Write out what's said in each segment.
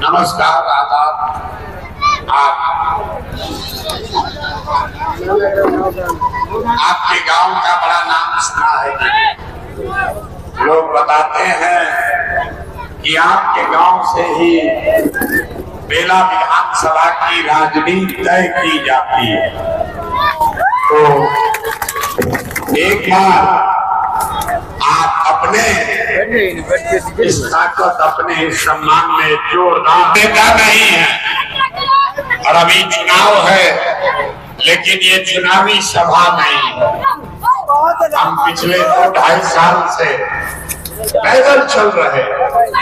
नमस्कार, आदाब। आपके गांव का बड़ा नाम सुना है। लोग बताते हैं कि आपके गांव से ही बेला विधानसभा की राजनीति तय की जाती है। तो एक बार आप अपने इस ताकत, अपने इस सम्मान में जोरदार देता नहीं है। और अभी चुनाव है, लेकिन ये चुनावी सभा नहीं है। हम पिछले 2-2.5 साल से पैदल चल रहे,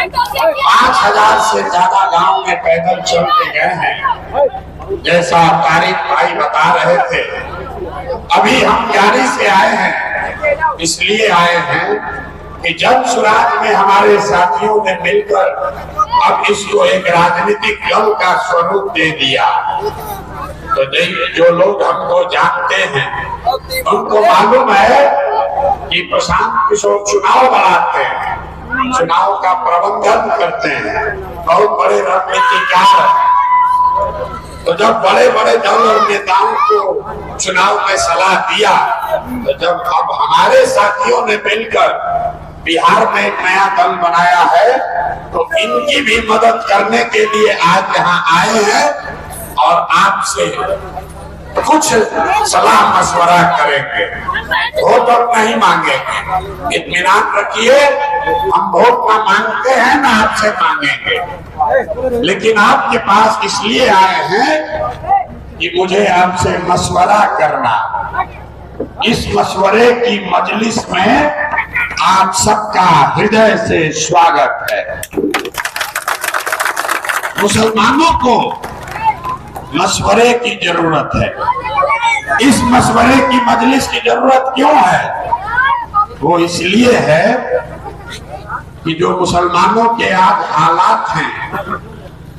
5000 से ज्यादा गांव में पैदल चल के गए हैं। जैसा तारिक भाई बता रहे थे, अभी हम गाड़ी से आए हैं। इसलिए आए हैं कि जन सुराज में हमारे साथियों ने मिलकर अब इसको एक राजनीतिक दल का स्वरूप दे दिया। तो जो लोग हमको जानते हैं उनको मालूम है कि प्रशांत किशोर चुनाव लड़ाते हैं, चुनाव का प्रबंधन करते हैं, बहुत बड़े रणनीतिकार हैं। तो जब बड़े बड़े दल और नेताओं को चुनाव में सलाह दिया, तो जब अब हमारे साथियों ने मिलकर बिहार में एक नया दल बनाया है, तो इनकी भी मदद करने के लिए आज यहाँ आए हैं और आपसे कुछ सलाह मशवरा करेंगे। वोट और नहीं मांगेंगे, इत्मीनान रखिए। हम वोट ना मांगते हैं ना आपसे मांगेंगे, लेकिन आपके पास इसलिए आए हैं कि मुझे आपसे मशवरा करना। इस मशवरे की मजलिस में आप सबका हृदय से स्वागत है। मुसलमानों को मशवरे की जरूरत है। इस मशवरे की मजलिस की जरूरत क्यों है? वो इसलिए है कि जो मुसलमानों के आज हालात हैं,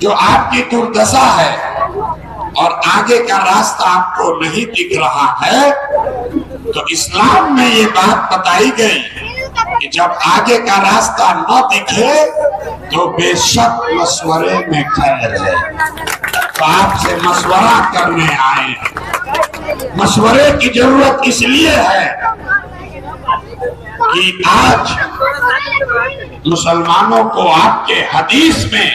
जो आपकी दुर्दशा है और आगे का रास्ता आपको नहीं दिख रहा है, तो इस्लाम में ये बात बताई गई कि जब आगे का रास्ता न दिखे तो बेशक मशवरे में खैर है। तो आपसे मशवरा करने आए। मशवरे की जरूरत इसलिए है कि आज मुसलमानों को आपके हदीस में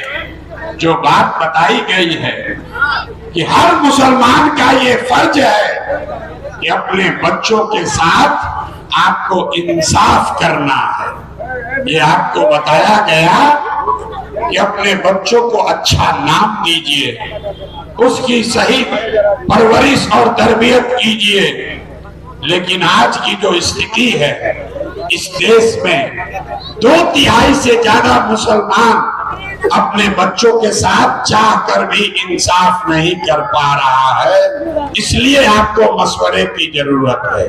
जो बात बताई गई है कि हर मुसलमान का ये फर्ज है कि अपने बच्चों के साथ आपको इंसाफ करना है। ये आपको बताया गया कि अपने बच्चों को अच्छा नाम दीजिए, उसकी सही परवरिश और तरबियत कीजिए। लेकिन आज की जो स्थिति है, इस देश में 2/3 से ज्यादा मुसलमान अपने बच्चों के साथ चाहकर भी इंसाफ नहीं कर पा रहा है। इसलिए आपको मशवरे की जरूरत है।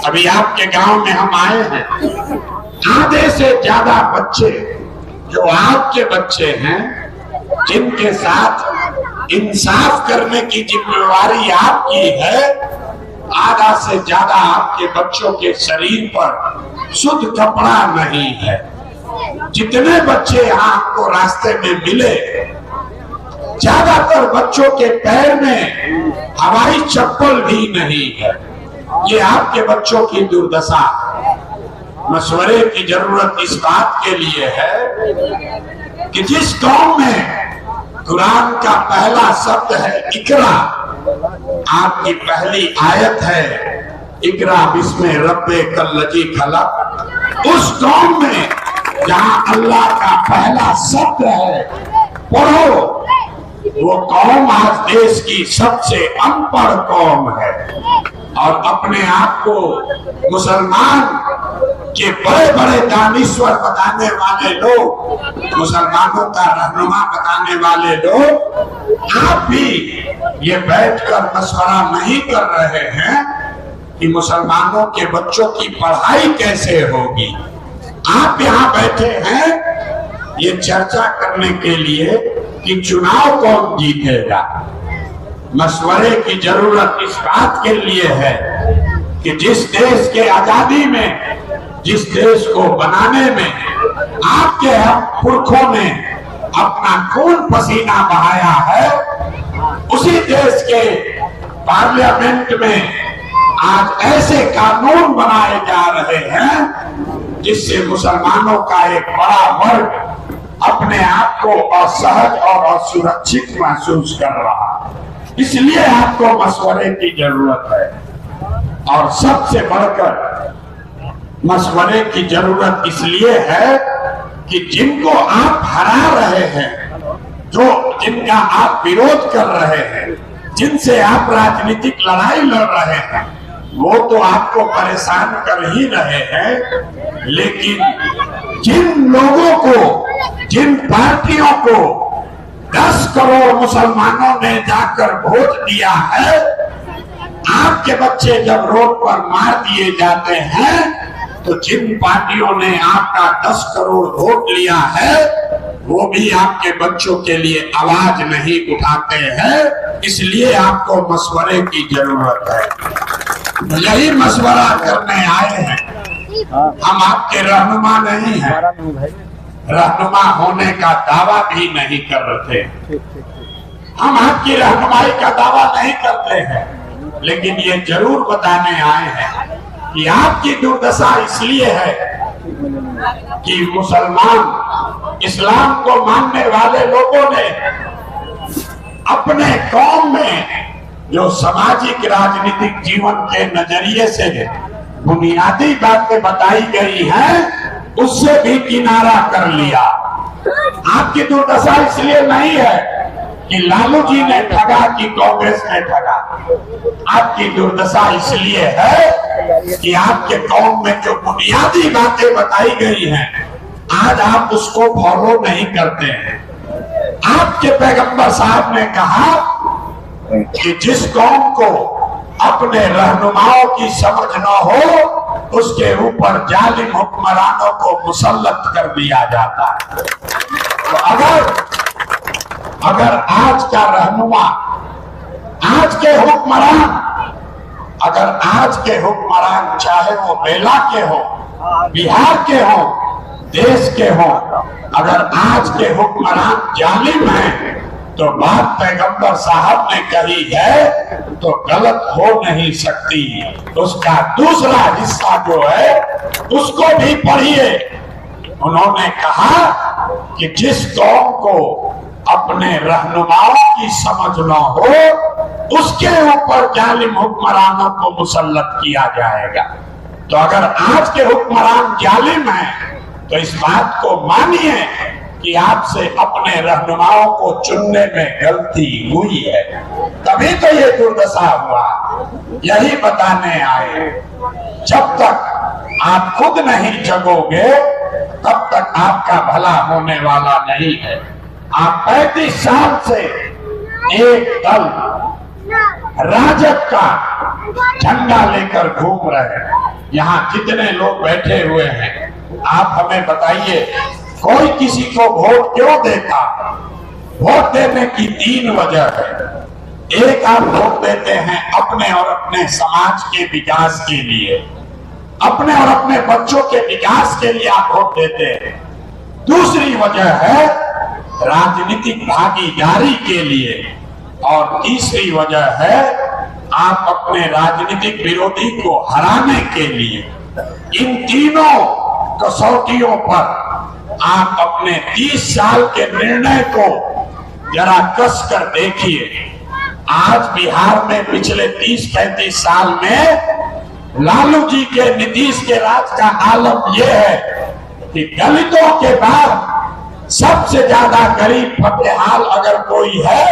अभी आपके गांव में हम आए हैं, आधे से ज्यादा बच्चे जो आपके बच्चे हैं, जिनके साथ इंसाफ करने की जिम्मेवारी आपकी है, आधा से ज्यादा आपके बच्चों के शरीर पर शुद्ध कपड़ा नहीं है। जितने बच्चे यहाँ आपको रास्ते में मिले, ज्यादातर बच्चों के पैर में हवाई चप्पल भी नहीं है। ये आपके बच्चों की दुर्दशा। मशवरे की जरूरत इस बात के लिए है कि जिस कौम में कुरान का पहला शब्द है इकरा, आपकी पहली आयत है इकरा बिस्मे रब्बे कल्लजी खलक, उस कौम में जहां अल्लाह का पहला शब्द है पढ़ो, वो कौम आज देश की सबसे अनपढ़ कौम है। और अपने आप को मुसलमान के बड़े बड़े दानिश्वर बताने वाले लोग, मुसलमानों का रहनुमा बताने वाले लोग, आप भी ये बैठकर मशवरा नहीं कर रहे हैं कि मुसलमानों के बच्चों की पढ़ाई कैसे होगी। आप यहाँ बैठे हैं ये चर्चा करने के लिए कि चुनाव कौन जीतेगा। मशवरे की जरूरत इस बात के लिए है कि जिस देश के आजादी में, जिस देश को बनाने में आपके हम पुरखों ने अपना खून पसीना बहाया है, उसी देश के पार्लियामेंट में आज ऐसे कानून बनाए जा रहे हैं जिससे मुसलमानों का एक बड़ा वर्ग अपने आप को असहज और असुरक्षित महसूस कर रहा है। इसलिए आपको मशवरे की जरूरत है, और सबसे बढ़कर मशवरे की जरूरत इसलिए है कि जिनको आप हरा रहे हैं, जिनका आप विरोध कर रहे हैं, जिनसे आप राजनीतिक लड़ाई लड़ रहे हैं, वो तो आपको परेशान कर ही रहे हैं, लेकिन जिन लोगों को, जिन पार्टियों को 10 करोड़ मुसलमानों ने जाकर वोट दिया है, आपके बच्चे जब रोड पर मार दिए जाते हैं, तो जिन पार्टियों ने आपका 10 करोड़ वोट लिया है, वो भी आपके बच्चों के लिए आवाज नहीं उठाते हैं। इसलिए आपको मशवरे की जरूरत है। यही मशवरा करने आए हैं। हम आपके रहनुमा नहीं हैं, रहनुमा होने का दावा भी नहीं कर रहे। हम आपकी रहनुमाई का दावा नहीं करते हैं, लेकिन ये जरूर बताने आए हैं कि आपकी दुर्दशा इसलिए है कि मुसलमान, इस्लाम को मानने वाले लोगों ने अपने कौम में जो सामाजिक राजनीतिक जीवन के नजरिए से बुनियादी बातें बताई गई हैं, उससे भी किनारा कर लिया। आपकी दुर्दशा इसलिए नहीं है कि लालू जी ने ठगा कि कांग्रेस ने ठगा। आपकी दुर्दशा इसलिए है कि आपके कौम में जो बुनियादी बातें बताई गई हैं, आज आप उसको फॉलो नहीं करते हैं। आपके पैगंबर साहब ने कहा कि जिस कौम को अपने रहनुमाओं की समझ न हो, उसके ऊपर जालिम हुक्मरानों को मुसल्लत कर दिया जाता है। तो अगर आज का रहनुमा, आज के हुक्मरान, अगर आज के हुक्मरान चाहे वो बेला के हो, बिहार के हो, देश के हो, अगर आज के हुक्मरान जालिम हैं, तो बात पैगंबर साहब ने कही है तो गलत हो नहीं सकती। उसका दूसरा हिस्सा जो है उसको भी पढ़िए। उन्होंने कहा कि जिस कौम को अपने रहनुमाओं की समझ न हो, उसके ऊपर जालिम हुक्मरानों को मुसल्लत किया जाएगा। तो अगर आज के हुक्मरान जालिम हैं, तो इस बात को मानिए कि आपसे अपने रहनुमाओं को चुनने में गलती हुई है, तभी तो ये दुर्दशा हुआ। यही बताने आए। जब तक आप खुद नहीं जगोगे, तब तक आपका भला होने वाला नहीं है। आप 35 साल से एक दल राजद का झंडा लेकर घूम रहे हैं। यहाँ जितने लोग बैठे हुए हैं, आप हमें बताइए, कोई किसी को वोट क्यों देता? वोट देने की 3 वजह है। एक, आप वोट देते हैं अपने और अपने समाज के विकास के लिए, अपने और अपने बच्चों के विकास के लिए आप वोट देते हैं। दूसरी वजह है राजनीतिक भागीदारी के लिए, और तीसरी वजह है आप अपने राजनीतिक विरोधी को हराने के लिए। इन तीनों कसौटियों पर आप अपने 30 साल के निर्णय को जरा कस कर देखिए। आज बिहार में पिछले 30-35 साल में लालू जी के, नीतीश के राज का आलम यह है कि दलितों के बाद सबसे ज्यादा गरीब फतेहाल अगर कोई है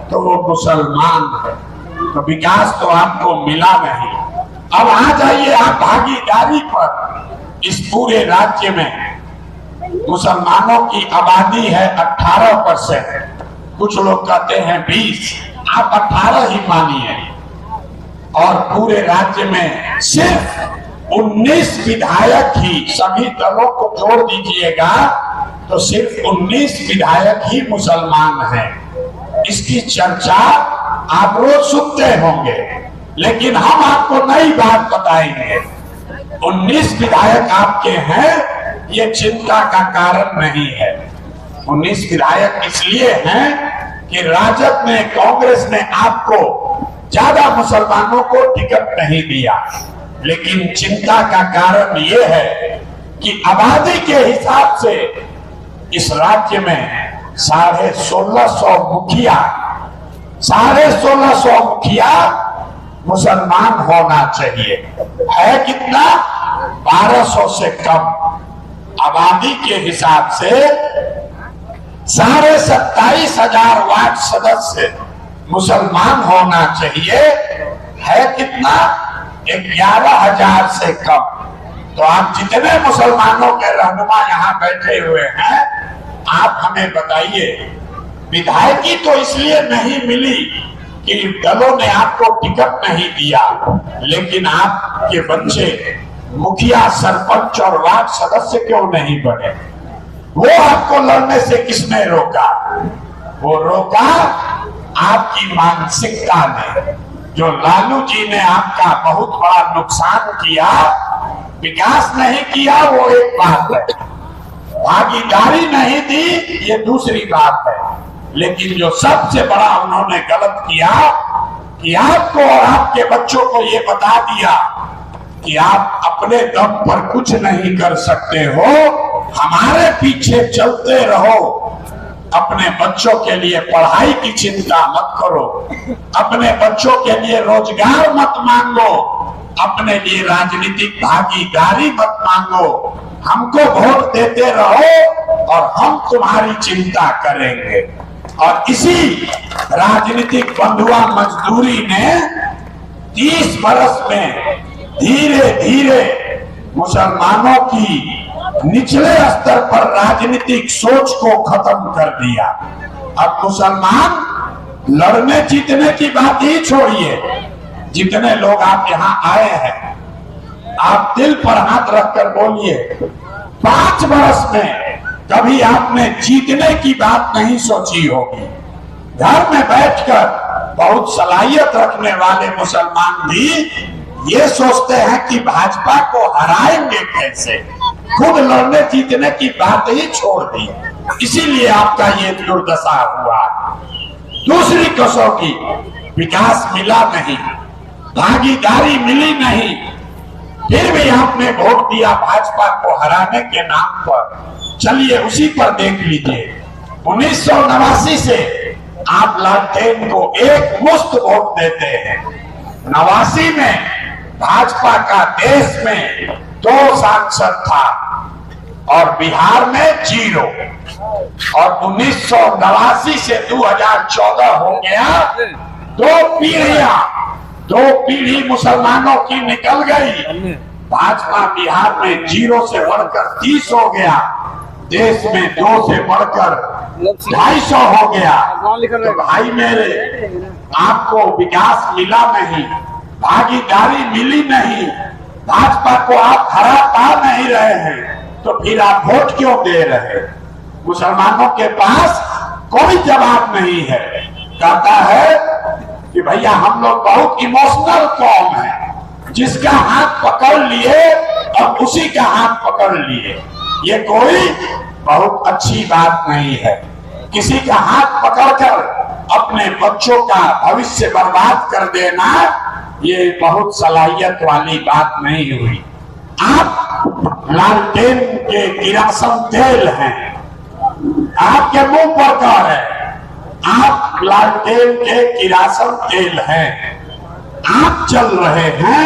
तो वो मुसलमान है। तो विकास तो आपको मिला नहीं। अब आ जाइए आप भागीदारी पर। इस पूरे राज्य में मुसलमानों की आबादी है 18%, कुछ लोग कहते हैं 20, आप 18 ही मानिए। और पूरे राज्य में सिर्फ 19 विधायक ही, सभी दलों को जोड़ दीजिएगा तो सिर्फ 19 विधायक ही मुसलमान हैं। इसकी चर्चा आप रोज सुनते होंगे, लेकिन हम आपको नई बात बताएंगे। 19 विधायक आपके हैं, ये चिंता का कारण नहीं है। 19 विधायक इसलिए हैं कि राजद ने, कांग्रेस ने आपको ज्यादा मुसलमानों को टिकट नहीं दिया। लेकिन चिंता का कारण यह है कि आबादी के हिसाब से इस राज्य में 1650 मुखिया, 1650 मुखिया मुसलमान होना चाहिए। है कितना? 1200 से कम। आबादी के हिसाब से 27,500 वार्ड सदस्य मुसलमान होना चाहिए। है कितना? 11,000 से कम। तो आप जितने मुसलमानों के रहनुमा यहाँ बैठे हुए हैं, आप हमें बताइए, विधायकी तो इसलिए नहीं मिली कि दलों ने आपको टिकट नहीं दिया, लेकिन आपके बच्चे मुखिया, सरपंच और वार्ड सदस्य क्यों नहीं बने? वो आपको लड़ने से किसने रोका? वो रोका आपकी मानसिकता ने। जो लालू जी ने आपका बहुत बड़ा नुकसान किया, विकास नहीं किया, वो एक बात है, भागीदारी नहीं दी, ये दूसरी बात है। लेकिन जो सबसे बड़ा उन्होंने गलत किया कि आपको और आपके बच्चों को ये बता दिया कि आप अपने दम पर कुछ नहीं कर सकते हो, हमारे पीछे चलते रहो। अपने बच्चों के लिए पढ़ाई की चिंता मत करो, अपने बच्चों के लिए रोजगार मत मांगो, अपने लिए राजनीतिक भागीदारी मत मांगो, हमको वोट देते रहो और हम तुम्हारी चिंता करेंगे। और इसी राजनीतिक बंधुआ मजदूरी ने 30 वर्ष में धीरे धीरे मुसलमानों की निचले स्तर पर राजनीतिक सोच को खत्म कर दिया। अब मुसलमान लड़ने जीतने की बात ही छोड़िए, जितने लोग आप यहाँ आए हैं, आप दिल पर हाथ रखकर बोलिए, 5 वर्ष में कभी आपने जीतने की बात नहीं सोची होगी। घर में बैठकर बहुत सलाहियत रखने वाले मुसलमान भी ये सोचते हैं कि भाजपा को हराएंगे कैसे, खुद लड़ने जीतने की बात ही छोड़ दी। इसीलिए आपका ये दुर्दशा हुआ। दूसरी कसौटी, विकास मिला नहीं, भागीदारी मिली नहीं, फिर भी आपने वोट दिया भाजपा को हराने के नाम पर। चलिए उसी पर देख लीजिए, 1989 से आप लालटेन को एक मुश्त वोट देते हैं। 89 में भाजपा का देश में 2 सांसद था और बिहार में 0, और 1989 से 2014 हो गया, 2 पीढ़ी मुसलमानों की निकल गई। भाजपा बिहार में 0 से बढ़कर 30 हो गया, देश में 2 से बढ़कर 250 हो गया। तो भाई मेरे, आपको विकास मिला नहीं, भागीदारी मिली नहीं, भाजपा को आप हरा पा नहीं रहे हैं, तो फिर आप वोट क्यों दे रहे? मुसलमानों के पास कोई जवाब नहीं है। कहता है कि भैया हम लोग बहुत इमोशनल कौम है, जिसका हाथ पकड़ लिए और उसी का हाथ पकड़ लिए। ये कोई बहुत अच्छी बात नहीं है। किसी का हाथ पकड़कर अपने बच्चों का भविष्य बर्बाद कर देना, ये बहुत सलाहियत वाली बात नहीं हुई। आप लालटेन के किरासन तेल हैं, आपके मुंह पर कह रहे, आप लालटेन के किरासन तेल हैं। आप जल रहे हैं,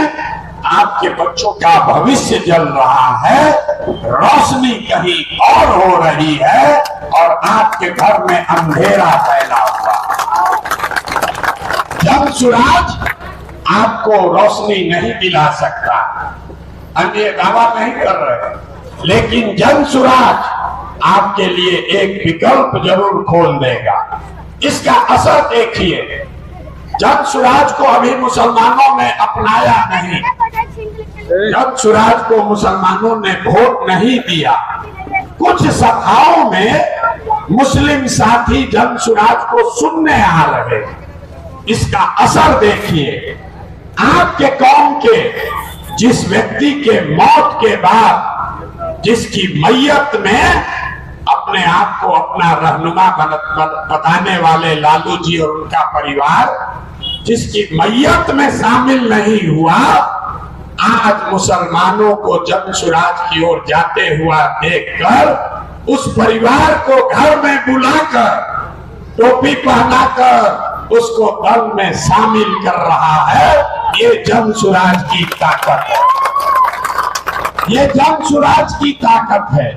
आपके बच्चों का भविष्य जल रहा है, रोशनी कहीं और हो रही है और आपके घर में अंधेरा फैला हुआ। जन सुराज आपको रोशनी नहीं दिला सकता, अन्य दावा नहीं कर रहे, लेकिन जन सुराज आपके लिए एक विकल्प जरूर खोल देगा। इसका असर देखिए, जन सुराज को अभी मुसलमानों ने अपनाया नहीं, जन सुराज को मुसलमानों ने वोट नहीं दिया। कुछ सभाओं में मुस्लिम साथी जन सुराज को सुनने आ रहे, इसका असर देखिए। आपके कौम के जिस व्यक्ति के मौत के बाद जिसकी मैयत में अपने अपने आप को अपना रहनुमा बताने वाले लालू जी और उनका परिवार, जिसकी मैयत में शामिल नहीं हुआ, आज मुसलमानों को जंग सुराज की ओर जाते हुआ देखकर उस परिवार को घर में बुलाकर टोपी पहनाकर उसको दल में शामिल कर रहा है। ये जंग सुराज की ताकत है, ये जंग सुराज की ताकत है।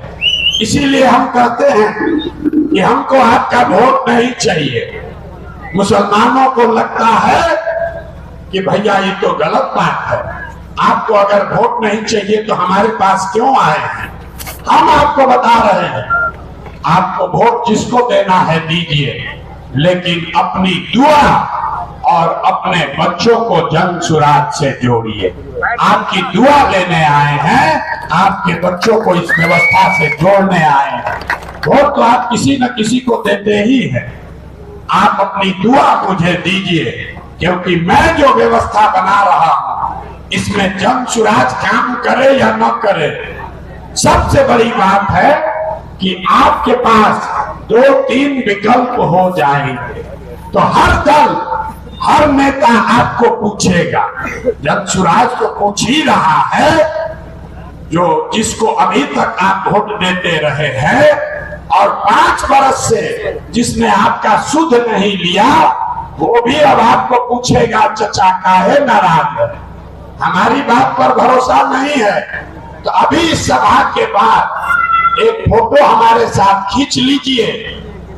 इसीलिए हम कहते हैं कि हमको आपका वोट नहीं चाहिए। मुसलमानों को लगता है कि भैया ये तो गलत बात है, आपको अगर वोट नहीं चाहिए तो हमारे पास क्यों आए हैं। हम आपको बता रहे हैं, आपको वोट जिसको देना है दीजिए, लेकिन अपनी दुआ और अपने बच्चों को जंग सुराज से जोड़िए। आपकी दुआ लेने आए हैं, आपके बच्चों को इस व्यवस्था से जोड़ने आए हैं। वोट तो आप किसी न किसी को देते ही हैं, आप अपनी दुआ मुझे दीजिए, क्योंकि मैं जो व्यवस्था बना रहा हूं इसमें जंग सुराज काम करे या न करे, सबसे बड़ी बात है कि आपके पास 2-3 विकल्प हो जाएंगे। तो हर दल, हर नेता आपको पूछेगा, जंग सुराज को पूछ ही रहा है, जो जिसको अभी तक आप वोट देते रहे हैं और 5 बरस से जिसने आपका सुध नहीं लिया, वो भी अब आपको पूछेगा चचा काहे नाराज है, हमारी बात पर भरोसा नहीं है। तो अभी इस सभा के बाद एक फोटो हमारे साथ खींच लीजिए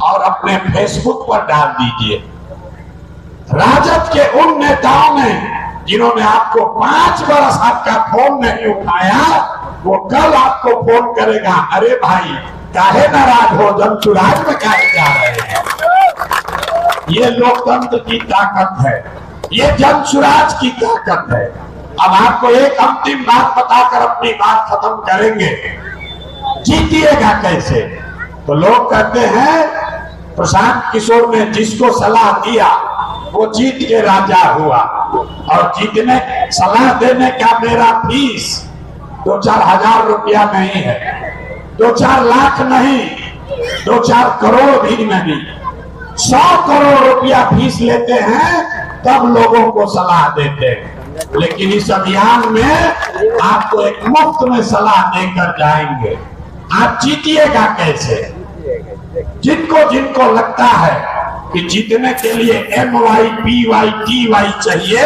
और अपने फेसबुक पर डाल दीजिए। राजद के उन नेताओं ने जिन्होंने आपको 5 बरस आपका फोन नहीं उठाया, वो कल आपको फोन करेगा, अरे भाई काहे नाराज हो, जंग सुराज में काहे जा रहे हैं। ये लोकतंत्र की ताकत है, ये जंग सुराज की ताकत है। अब आपको एक अंतिम बात बताकर अपनी बात खत्म करेंगे। जीतिएगा कैसे? तो लोग कहते हैं प्रशांत किशोर ने जिसको सलाह दिया वो जीत के राजा हुआ, और जीतने सलाह देने का मेरा फीस 2-4 हजार रुपया नहीं है, 2-4 लाख नहीं, 2-4 करोड़ भी नहीं, 100 करोड़ रुपया फीस लेते हैं, तब लोगों को सलाह देते हैं। लेकिन इस अभियान में आपको एक मुफ्त में सलाह देकर जाएंगे। आप जीतिएगा कैसे? जिनको लगता है कि जीतने के लिए MYPYTY चाहिए,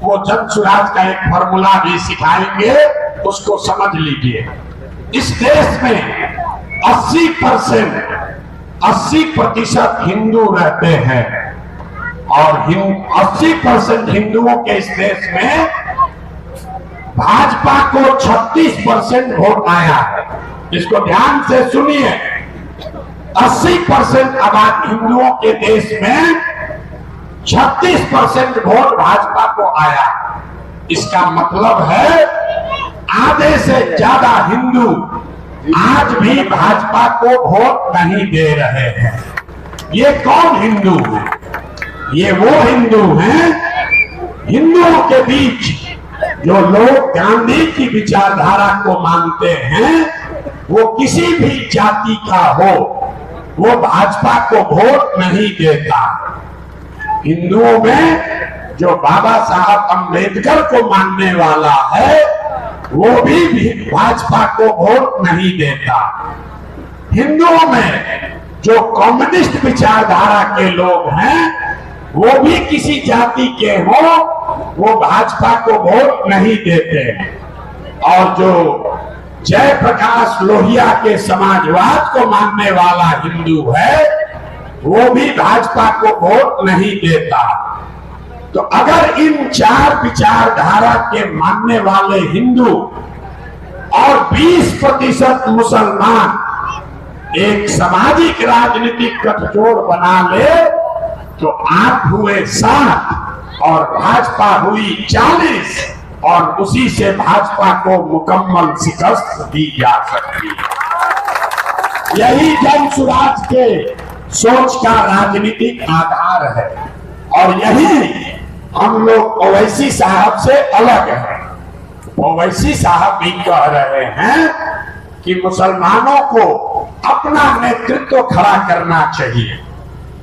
वो जंग सुराज का एक फॉर्मूला भी सिखाएंगे, उसको समझ लीजिए। इस देश में 80% हिंदू रहते हैं, और 80% हिंदुओं के इस देश में भाजपा को 36% वोट आया है। इसको ध्यान से सुनिए, 80% आबादी हिंदुओं के देश में 36% वोट भाजपा को आया। इसका मतलब है आधे से ज्यादा हिंदू आज भी भाजपा को वोट नहीं दे रहे हैं। ये कौन हिंदू है? ये वो हिंदू हैं, हिंदुओं के बीच जो लोग गांधी की विचारधारा को मानते हैं, वो किसी भी जाति का हो, वो भाजपा को वोट नहीं देता। हिंदुओं में जो बाबा साहब अंबेडकर को मानने वाला है, वो भी भाजपा को वोट नहीं देता। हिंदुओं में जो कम्युनिस्ट विचारधारा के लोग हैं, वो भी किसी जाति के हो, वो भाजपा को वोट नहीं देते। और जो जयप्रकाश लोहिया के समाजवाद को मानने वाला हिंदू है, वो भी भाजपा को वोट नहीं देता। तो अगर इन 4 विचारधारा के मानने वाले हिंदू और 20% मुसलमान एक सामाजिक राजनीतिक गठजोड़ बना ले, तो आप हुए 7 और भाजपा हुई 40, और उसी से भाजपा को मुकम्मल शिकस्त दी जा सकती है। यही जंग सुराज के सोच का राजनीतिक आधार है, और यही हम लोग ओवैसी साहब से अलग है। ओवैसी साहब भी कह रहे हैं कि मुसलमानों को अपना नेतृत्व खड़ा करना चाहिए,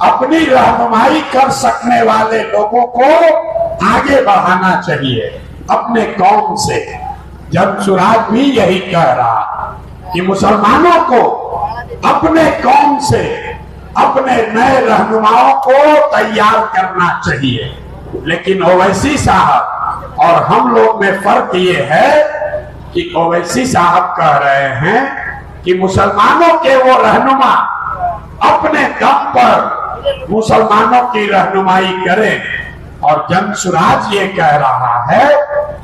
अपनी रहनुमाई कर सकने वाले लोगों को आगे बढ़ाना चाहिए अपने कौम से। जमशुराज भी यही कह रहा कि मुसलमानों को अपने कौम से अपने नए रहनुमाओं को तैयार करना चाहिए। लेकिन ओवैसी साहब और हम लोग में फर्क ये है कि ओवैसी साहब कह रहे हैं कि मुसलमानों के वो रहनुमा अपने दम पर मुसलमानों की रहनुमाई करें, और जमशुराज ये कह रहा है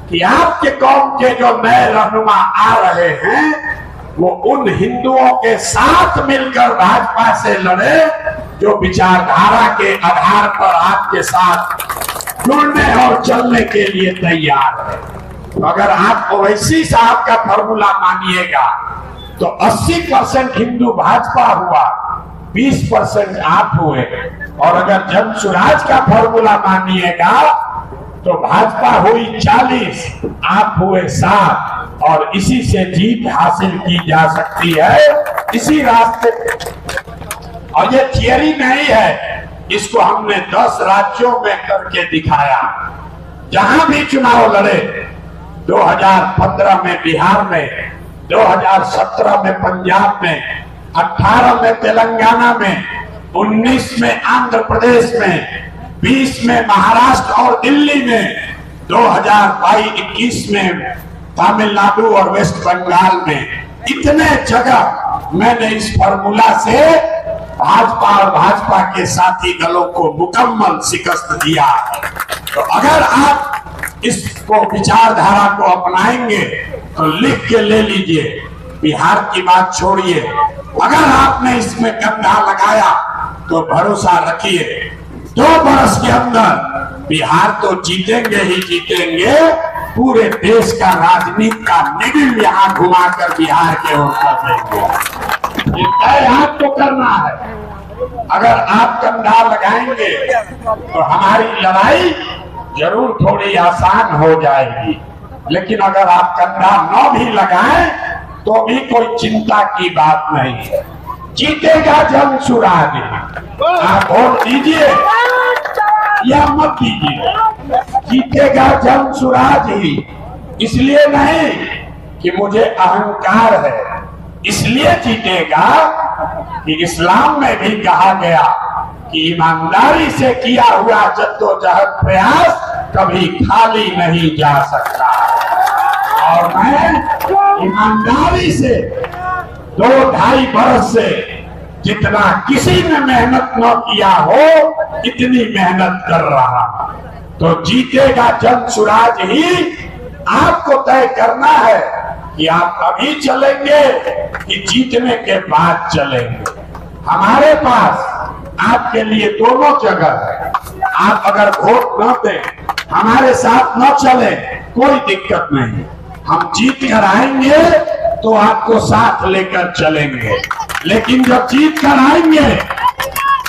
कि आपके कौम के जो नए रहनुमा आ रहे हैं वो उन हिंदुओं के साथ मिलकर भाजपा से लड़े जो विचारधारा के आधार पर आपके साथ जुड़ने और चलने के लिए तैयार है। तो अगर आप ओवैसी साहब का फॉर्मूला मानिएगा तो 80% हिंदू भाजपा हुआ, 20% आप हुए, और अगर जमशुराज का फॉर्मूला मानिएगा तो भाजपा हुई 40, आप हुए 7, और इसी से जीत हासिल की जा सकती है, इसी रास्ते। और ये थियरी नहीं है, इसको हमने 10 राज्यों में करके दिखाया। जहां भी चुनाव लड़े, 2015 में बिहार में, 2017 में पंजाब में, 18 में तेलंगाना में, 19 में आंध्र प्रदेश में, 20 में महाराष्ट्र और दिल्ली में, 2022-21 में तमिलनाडु और वेस्ट बंगाल में, इतने जगह मैंने इस फॉर्मूला से भाजपा और भाजपा के साथी दलों को मुकम्मल शिकस्त दिया है। तो अगर आप इसको विचारधारा को अपनाएंगे तो लिख के ले लीजिए, बिहार की बात छोड़िए, अगर आपने इसमें कंधा लगाया तो भरोसा रखिए 2 बरस के अंदर बिहार तो जीतेंगे ही जीतेंगे, पूरे देश का राजनीति का निगल यहाँ घुमाकर बिहार के ओर कर देंगे। ये तय आपको करना है। अगर आप कंधा लगाएंगे तो हमारी लड़ाई जरूर थोड़ी आसान हो जाएगी, लेकिन अगर आप कंधा न भी लगाएं तो भी कोई चिंता की बात नहीं है। जीतेगा जमशुराज। आप वोट दीजिए या मत दीजिए, जीतेगा जमशुराज ही। इसलिए नहीं कि मुझे अहंकार है, इसलिए जीतेगा कि इस्लाम में भी कहा गया कि ईमानदारी से किया हुआ जद्दोजहद प्रयास कभी खाली नहीं जा सकता। और मैं ईमानदारी से 2-2.5 बरस से जितना किसी ने मेहनत न किया हो इतनी मेहनत कर रहा। तो जीतेगा जमशुराज ही। आपको तय करना है कि आप अभी चलेंगे कि जीतने के बाद चलेंगे। हमारे पास आपके लिए दोनों जगह है। आप अगर वोट न दें, हमारे साथ न चले, कोई दिक्कत नहीं। हम जीत कर आएंगे तो आपको साथ लेकर चलेंगे, लेकिन जब जीत कर आएंगे,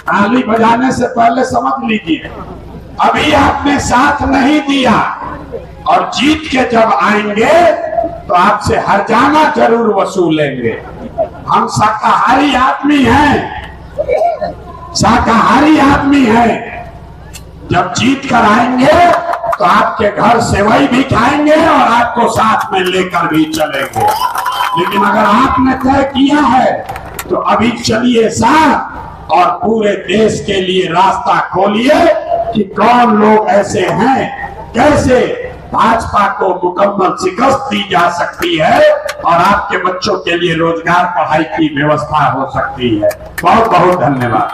ताली बजाने से पहले समझ लीजिए अभी आपने साथ नहीं दिया, और जीत के जब आएंगे तो आपसे हर्जाना जरूर वसूलेंगे। हम शाकाहारी आदमी हैं, शाकाहारी आदमी हैं। जब जीत कर आएंगे तो आपके घर सेवई भी खाएंगे और आपको साथ में लेकर भी चलेंगे। लेकिन अगर आपने तय किया है तो अभी चलिए साथ और पूरे देश के लिए रास्ता खोलिए कि कौन लोग ऐसे हैं, कैसे भाजपा को मुकम्मल शिकस्त दी जा सकती है और आपके बच्चों के लिए रोजगार, पढ़ाई की व्यवस्था हो सकती है। बहुत बहुत धन्यवाद।